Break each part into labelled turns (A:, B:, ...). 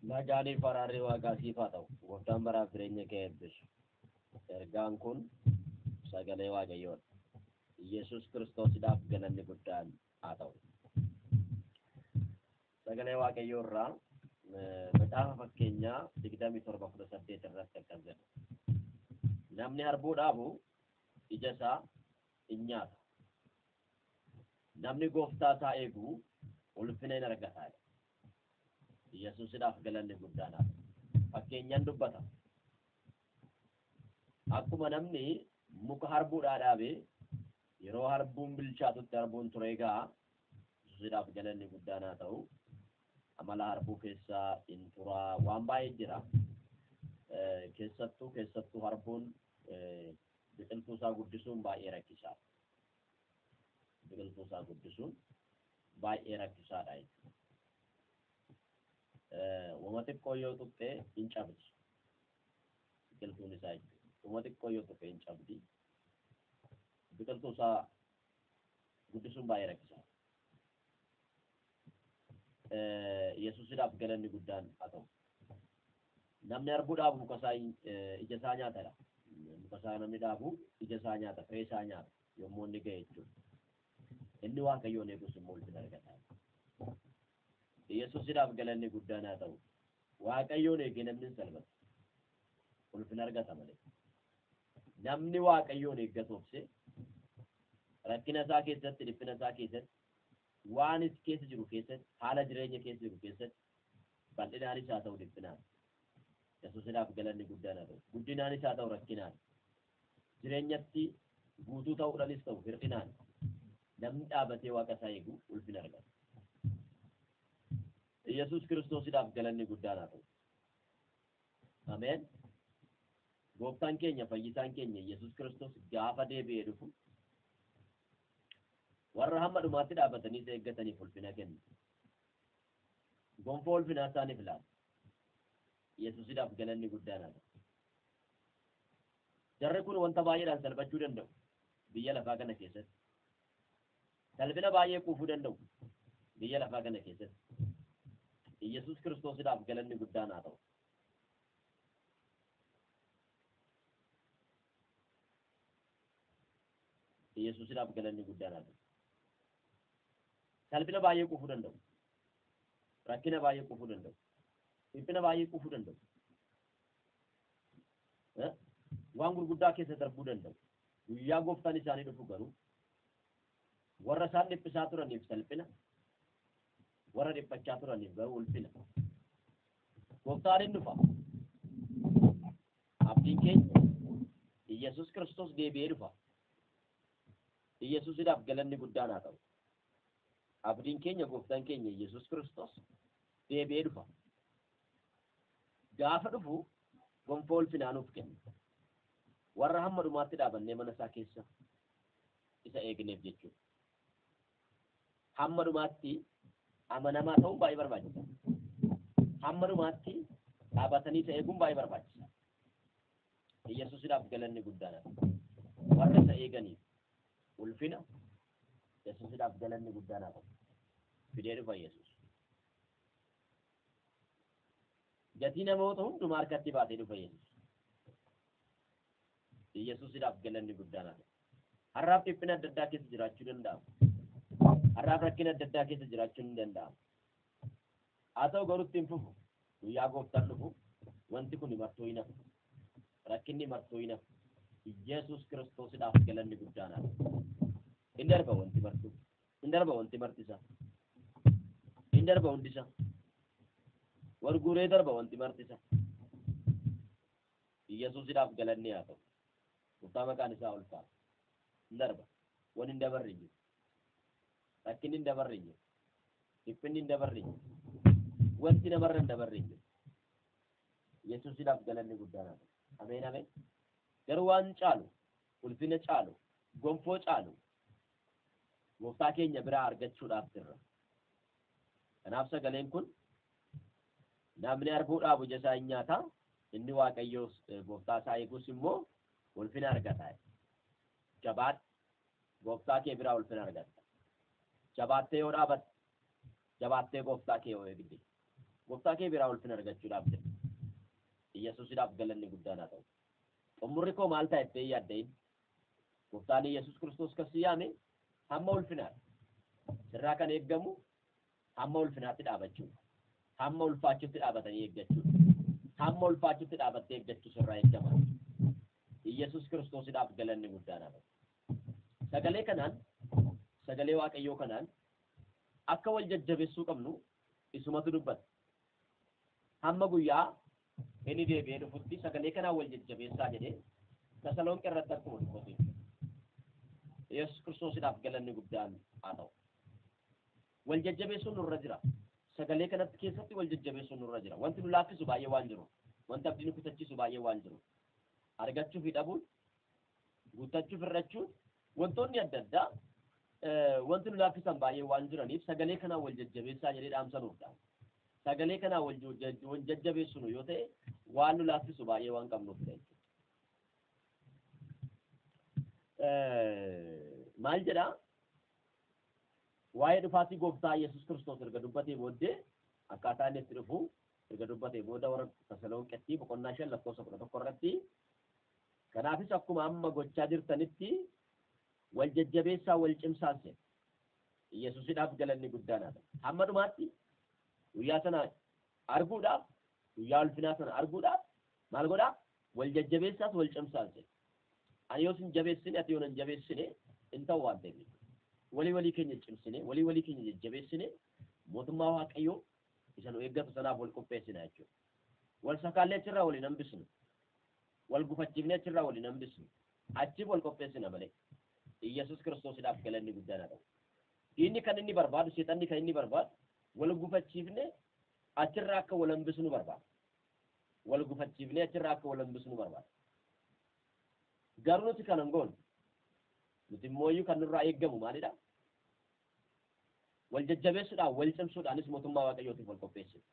A: Najaanii faraarri waaqaa siif haa ta'u. Gooftaan baraaf jireenya kee eebbisu. Ergaan kun sagalee Waaqayyoodha. Yesus Kiristoosiidhaaf galanni guddaan haa ta'u. Sagalee Waaqayyoo irraa macaafa fakkeenyaa 27:18 irratti akkas jedha. Namni harbuu dhaabu ija isaa in nyaata. Namni gooftaa isaa eegu ulfina in argata. Yesuusiidhaaf galanni guddaan haa ta'u. Fakkeenyaan dubbata. Akkuma namni muka harbuudhaa dhaabee yeroo harbuun bilchaatutti harbuun ture egaa Yesuusiidhaaf galanni guddaan haa ta'u. Amala harbuu keessaa in turaa waan baay'ee jira. Keessattuu harbuun biqiltuu isaa guddisuun baay'ee rakkisaadha. Biqiltuu isaa guddisuun baay'ee rakkisaadha jechuudha. Wama xiqqoo yoo tuqxee hin cabdi. Biqiltuun isaa jechuudha. Wama xiqqoo yoo tuqxee hin cabdi. Biqiltuu isaa guddisuun baay'ee rakkisaadha. Yesuusiidhaaf galanni guddaan haa ta'u. Namni harbuu dhaabu muka isaa ija isaa nyaatadha. Muka isaa namni dhaabu ija isaa nyaata, firee isaa nyaata yommuu inni ga'e jechuudha. Inni Waaqayyoon eegus immoo ulfina argata. Yesuusiidhaaf galanni guddaan haa ta'u. Waaqayyoon eegee namni hin salphatu. Ulfina argata malee. Namni Waaqayyoon eeggatuufse rakkina isaa keessatti, dhiphina isaa keessatti, waan is keessa jiru keessatti, haala jireenya keessa jiru keessatti bal'inaanis haa ta'u dhiphinaan. Yesuusiidhaaf galanni guddaan haa ta'u. Guddinaanis haa ta'u rakkinaan. Jireenyatti guutuu ta'uudhaanis ta'u hir'inaan. Namni dhaabatee Waaqa isaa eegu ulfina argata. Yesuus Kiristoosiidhaaf galanni guddaan haa ta'u. Ameen. Gooftaan keenya fayyisaan keenya Yesuus Kiristoos gaafa deebi'ee dhufu warra hamma dhumaatti dhaabatanii isa eeggataniif ulfina kenna. Gonfoo ulfinaa isaaniif laata. Yesuusiidhaaf galanni guddaan haa ta'u. Jarri kun wanta baay'eedhaan salphachuu danda'u biyya lafaa kana keessatti. Salphina baay'ee quufuu danda'u biyya lafaa kana keessatti. Yesuus Kiristoosiidhaaf galanni guddaan haa ta'u. Yesuusiidhaaf galanni guddaan haa ta'u. Salphina baay'ee quufuu danda'u. Rakkina baay'ee quufuu danda'u. Dhiphina baay'ee quufuu danda'u. Waan gurguddaa keessa darbuu danda'u. Guyyaa gooftaan isaanii dhufu garuu warra isaan dhiphisaa turaniif salphina, warra dhiphachaa turaniif garuu ulfina. Gooftaan hin dhufa. Abdiin keenya Yesuus Kiristoos deebi'ee dhufa. Yesuusiidhaaf galanni guddaan haa ta'u. Abdiin keenya gooftaan keenya Yesuus Kiristoos deebi'ee dhufa. Gaafa dhufu gonfoo ulfinaa nuuf kenna. Warra hamma dhumaatti dhaabannee mana isaa keessa isa eegneef jechuudha. Hamma dhumaatti amanamaa ta'uun baay'ee barbaachisa. Hamma dhumaatti dhaabatanii isa eeguun baay'ee barbaachisa. Yesuusiidhaaf galanni guddaan haa ta'u. Warra isa eeganiif ulfina Yesuusiidhaaf galanni guddaan haa ta'u. Fidee dhufa Yesuus. Gatii namoota hundumaa harkatti baatee dhufa Yesuus. Yesuusiidhaaf galanni guddaan haa ta'u. Har'aaf dhiphina adda addaa keessa jiraachuu danda'amu. Har'aaf rakkina adda addaa keessa jiraachuu ni danda'amu. Haa ta'u garuu ittiin fufu guyyaa gooftaan dhufu wanti kun martuu hin hafu. Rakkinni martuu hin hafu. Yesuus Kiristoosiidhaaf galanni guddaan haa ta'u. Hin darba wanti martuu. Hin darba wanti martisaa. Hin darba hundisaa. Warguuree darba wanti martisaa. Yesuusiidhaaf galanni haa ta'u. Gooftaa maqaan isaa ulfaata. Hin darba. Waan hin dabarre hin jiru. Rakkinni hin dabarre hin jiru. Dhiphinni hin dabarre hin jiru. Wanti namarra hin dabarre hin jiru. Yesuusiidhaaf galanni guddaan haa ta'u. Ameen ameen. Garuu waan caalu, ulfina caalu, gonfoo caalu gooftaa keenya biraa argachuudhaaf jirra. Kanaaf sagaleen kun namni harbuu dhaabu ija isaa hin nyaata. Inni Waaqayyoos gooftaa isaa eegus immoo ulfina argata. Jabaadhu. Gooftaa kee biraa ulfina argata. Jabaattee yoo dhaabatte, jabaattee gooftaa kee yoo eegde gooftaa kee biraa ulfina argachuudhaaf jedhe Yesuusidhaaf galanni guddaan haa ta'u. Xumurri koo maal ta'a jettee yaaddein gooftaan Yesuus Kiristoos kan si yaame hamma ulfinaatti sirraa kan eeggamu hamma ulfinaatti dhaabachuudha. Hamma ulfaachuutti dhaabatanii eeggachuudha. Hamma ulfaachuutti dhaabattee eeggachuu sirraa eeggama. Yesuus Kiristoosidhaaf galanni guddaan haa ta'u. Sagalee kanaan sagalee Waaqayyoo kanaan akka wal jajjabeessuu qabnu isumatu dubbata. Hamma guyyaa inni deebi'ee dhufutti sagalee kanaan wal jajjabeessaa jedhee Tasalonqe irratti akkuma dubbatu. Yesuus Kiristoosidhaaf galanni guddaan haa ta'u. Wal jajjabeessuun nurra jira. Sagalee kanatti keessatti wal jajjabeessuun nurra jira. Wanti nu laaffisu baay'ee waan jiru. Wanti abdii nu kutachiisu baay'ee waan jiru. Argachuu fi dhabuun, guuttachuu fi irrachuun, wantoonni adda addaa wanti nu laaffisan baay'ee waan jiraniif sagalee kanaan wal jajjabeessaa jedhee dhaamsa nuuf dhaama. Sagalee kanaan wal jajjabeessinu yoo ta'e waan nu laaffisu baay'ee waan qabnuuf ta'e. Maal jedhaa? Waa'ee dhufaatii gooftaa Yesuus Kiristoos erga dubbatee booddee akkaataa inni itti dhufu erga dubbatee booda warra Tasalonqetti boqonnaa 5:11 irratti kanaafis akkuma amma gochaa jirtanitti wal jajjabeessaa wal cimsaa jedhe. Yesuusidhaaf galanni guddaan haa ta'u. Hamma dhumaatti guyyaa sana arguudhaaf guyyaa ulfinaa sana arguudhaaf maal godhaa? Wal jajjabeessaas wal cimsaas jedhe. Ani yoo sin jabeessine ati yoo nan jabeessine hin ta'u waan ta'eef. Walii keenya cimsine walii keenya jajjabeessine mootummaa Waaqayyoo isa nu eeggatu sanaaf wal qopheessina jechuudha. Wal sakaallee achirraa waliin hambisnu. Wal gufachiifnee achirraa waliin hambisnu. Achiif wal qopheessina malee. Yesuus Kiristoosidhaaf galanni guddaan haa ta'u. Diinni kan inni barbaadu, seexanni kan inni barbaadu wal gufachiifnee achirraa akka wal hambisnu barbaada. Wal gufachiifnee achirraa akka wal hambisnu barbaada. Garuu nuti kan hin goonu. Nuti immoo kan nurraa eeggamu maalidha? Wal jajjabeessuudhaan wal cimsuudhaanis mootummaa Waaqayyootiif wal qopheessina.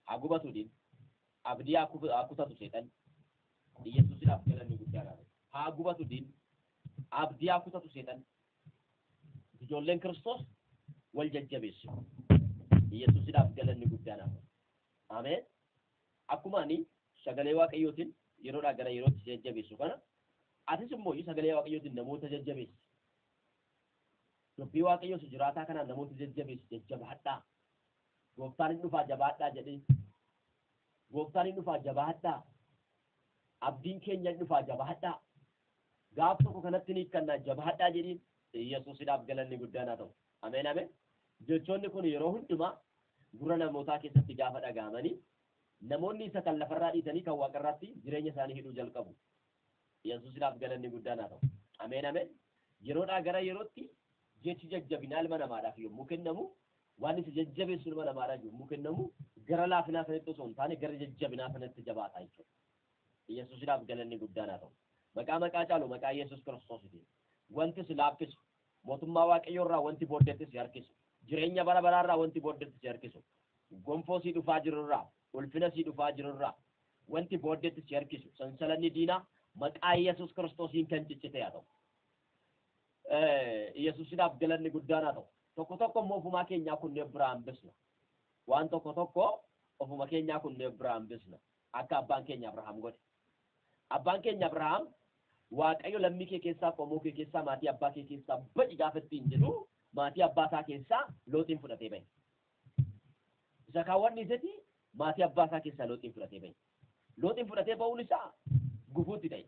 A: Haa gubatu diin abdii haa kutatu seexan Yesuusidhaaf galanni guddaan haa ta'u. Haa gubatu diin abdii haa kutatu seexan ijoolleen Kiristoos wal jajjabeessu. Yesuusidhaaf galanni guddaan haa ta'u. Ameen. Akkuma ani sagalee Waaqayyootiin yeroodhaa gara yerootti jajjabeessu kana atis immoo sagalee Waaqayyootiin namoota jajjabeessi. Dubbii Waaqayyoo jiraataa kanaan namoota jajjabeessi, jajjabaadhaa. Gooftaan hin dhufaa jabaadhaa jedhee. Gooftaan hin dhufaa jabaadhaa. Abdiin keenya hin dhufaa jabaadhaa. Gaaf tokko kanatti ni kannaa jabaadhaa jedhiin Yesuusidhaaf galanni guddaan haa ta'u. Ameen ameen. Jechoonni kun yeroo hundumaa gurra namootaa keessatti gaafa dhaga'amanii namoonni isa kan lafarraa dhiisanii kan waaqarraatti jireenya isaanii hidhuu jalqabu. Yesuusidhaaf galanni guddaan haa ta'u. Ameen ameen. Yeroodhaa gara yerootti jechi jajjabinaa ilma namaadhaaf yommuu kennamu waan isa jajjabeessu ilma namaadhaaf yommuu kennamu gara laafinaa sanatti osoo hin taane gara jajjabinaa sanatti jabaataa jechuudha. Yesuusidhaaf galanni guddaan haa ta'u. Maqaa caalu maqaa Yesuus Kiristoositiin wanti si laaffisu mootummaa Waaqayyoo irraa wanti booddeetti si harkisu jireenya bara baraarraa wanti booddeetti si harkisu gonfoo si dhufaa jirurraa ulfina si dhufaa jirurraa wanti booddeetti si harkisu sansalanni diinaa maqaa Yesuus Kiristoosiin kan ciccite haa ta'u. Yesuusidhaaf galanni guddaan haa ta'u. Tokko tokko immoo ofumaa keenyaa kunneen biraa hambisna. Waan tokko ofuma keenyaa kunneen biraa hambisna. Akka abbaan keenya Abrahaam godhe. Abbaan keenya Abrahaam Waaqayyo lammii kee keessaa qomoo kee keessaa maatii abbaa kee keessaa ba'i gaafa ittiin jedhu maatii abbaa isaa keessaa Looxiin fudhatee bahe. Isa kaawwanni isatti maatii abbaa isaa keessaa Looxiin fudhatee bahe. Looxiin fudhatee ba'uun isaa gufuutti ta'e.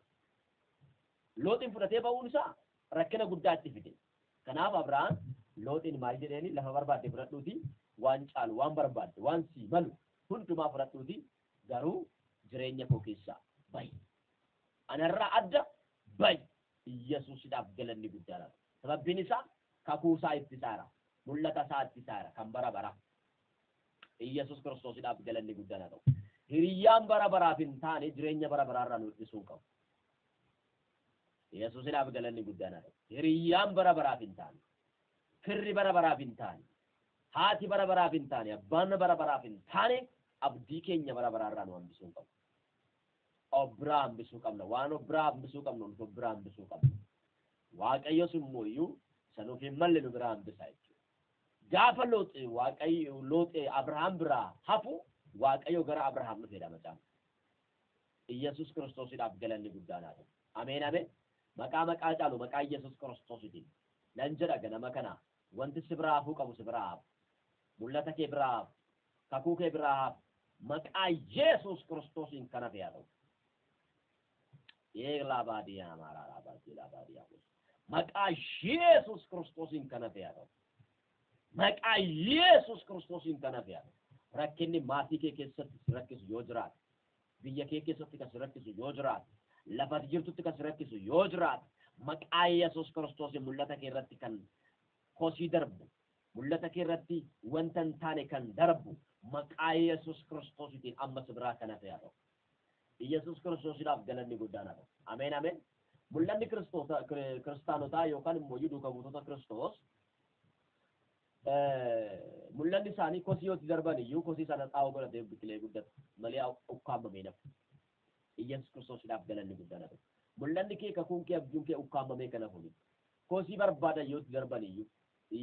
A: Looxiin fudhatee ba'uun isaa rakkina guddaa itti fide. Kanaaf Abrahaam Looxiin maal jedheeni lafa barbaadde fudhadhuuti waan caalu waan barbaadde waan sii malu hundumaa fudhadhuuti garuu jireenya koo keessaa bahi. Anarraa adda bahi. Yesuusidhaaf galanni guddaa dha. Sababbiin isaa kakuu isaa itti saara. Mul'ata isaa itti saara kan bara bara. Yesuus Kiristoosidhaaf galanni guddaa dha ta'u. Hiriyyaan bara baraaf hin taane jireenya bara baraarraa nu ittisuu qabu. Yesuusidhaaf galanni guddaa dha ta'u. Hiriyyaan bara baraaf hin taane. Firri bara baraaf hin taane. Haati bara baraaf hin taane. Abbaan bara baraaf hin taane. Abdii keenya bara baraarraa nu hambisuu qabu. Obbiraa hambisuu qabna. Waan obbiraa hambisuu qabnu nuti obbiraa hambisuu qabna. Waaqayyos immoo iyyuu sanuuf hin malle nu biraa hambisaa jechuudha. gaafa looxee waaqayyo looxee Abrahaam biraa hafu waaqayyo gara Abrahaam dhufeedha macaan Yesus Kiristoosiidhaaf galanni guddaan haa ta'u ameen ameen maqaa caalu maqaa Yesus Kiristoosiitiin nan jedha ganama kana wanti si biraa hafuu qabu si biraa hafu mul'ata kee biraa hafu kakuu kee biraa hafu maqaa Yesus Kiristoosiin kana haa ta'u Yegla badia marara badia maqaa Yesus Kiristoosiin kana haa ta'u maqaa Yesus Kiristoosiin kana haa ta'u rakkinni maatii kee keessatti rakkisu yoo jiraate biyya kee keessatti kan rakkisu yoo jiraate lafa jirtutti kan rakkisu yoo jiraate maqaa Yesus Kiristoosiin mul'ata kee irratti kan kosii darbu mul'ata kee irratti wanta hin taane kan darbu maqaa Yesus Kiristoosiitiin amma sibraa kana haa ta'u Yesus Kiristoosiidhaaf galanni guddaan haa ta'u ameen ameen mul'anni kiristaanotaa yookaan immoo duukaa buutota Kiristoos mul'anni isaanii kosii yoo darban iyyuu kosii sana xaa'oo godhatee biqilee guddata malee ukkaamamee nafu Yesus Kiristoosiidhaaf galanni guddaan haa ta'u mul'anni kee kakuun kee abjuun kee ukkaamamee kana funi kosii barbaadan yoo darban iyyuu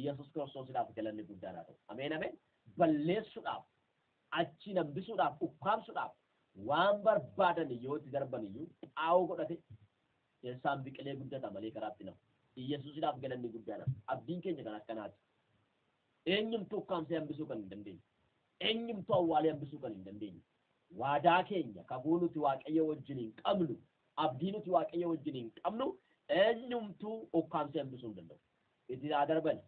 A: Yesus Kiristoosiidhaaf galanni guddaan haa ta'u ameen ameen balleessuudhaaf achi nambisuudhaaf ukkaamsuudhaaf waan barbaadan yoo darban iyyuu xaa'oo godhate keessaan biqilee guddata malee karaatti nafu Yesuusiidhaaf galanni guddaan haa ta'u abdiin keenya kan akkanaati eenyumtuu ukkaamsee hambisuu kan hin dandeenye eenyumtuu awwaalee hambisuu kan hin dandeenye waadaa keenya kakuu nuti waaqayyo wajjin hin qabnu abdii nuti waaqayyo wajjin hin qabnu eenyumtuu ukkaamsee hambisuu hin danda'u itti haa darban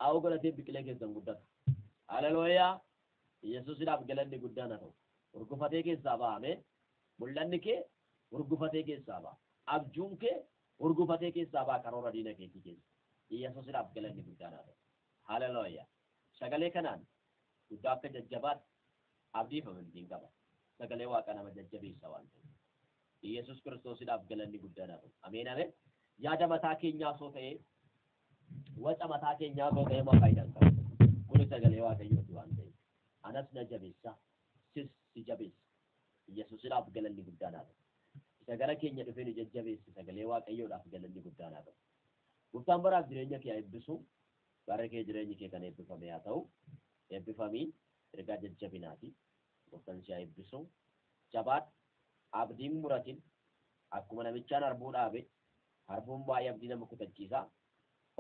A: xaa'oo godhatee biqilee keessan guddata haleluuyaa Yesuusiidhaaf galanni guddaan haa ta'u urgufatee keessaa bahamee mul'anni kee urgufatee keessaa baha abjuun kee urgufatee keessaa baha karoora diina keetii keessa Yesuusiidhaaf galanni guddaan haa ta'u haleluuyaa sagalee kanaan guddaa akka jajjabaatti abdiif amantiin qaba sagalee waaqa nama jajjabeessa waan ta'eef Yesus Kiristoosiidhaaf galanni guddaan haa ta'u ameen ameen yaada mataa keenyaa soo ta'ee waca mataa keenyaa soo ta'ee ma faayidaan qaba kuni sagalee waaqayyooti waan ta'eef anas na jabeessa sis si jabeessa Yesuusiidhaaf galanni guddaan haa ta'u isa gara keenya dhufee nu jajjabeessi sagalee waaqayyoodhaaf galanni guddaan haa ta'u gurtaan baraaf jireenya kee eebbisu bara kee jireenyi kee kan eebbifame haa ta'u eebbifamii ergaa jajjabinaati gurtaan si eebbisu jabaat abdiin muratin akkuma namichaan harbuu dhaabe harbuun baay'ee abdii nama kutachiisa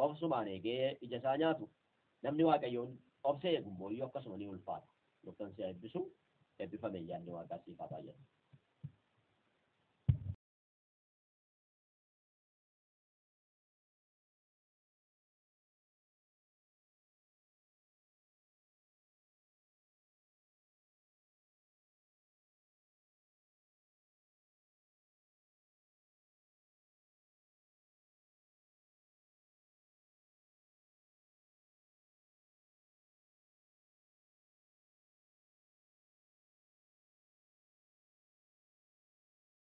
A: obsumaan eegee ija isaa nyaatu namni waaqayyoon obsee eegummoo iyyuu akkasuma ni ulfaata gurtaan si eebbisu eebbifame yaadni waaqaa siif haa baay'atu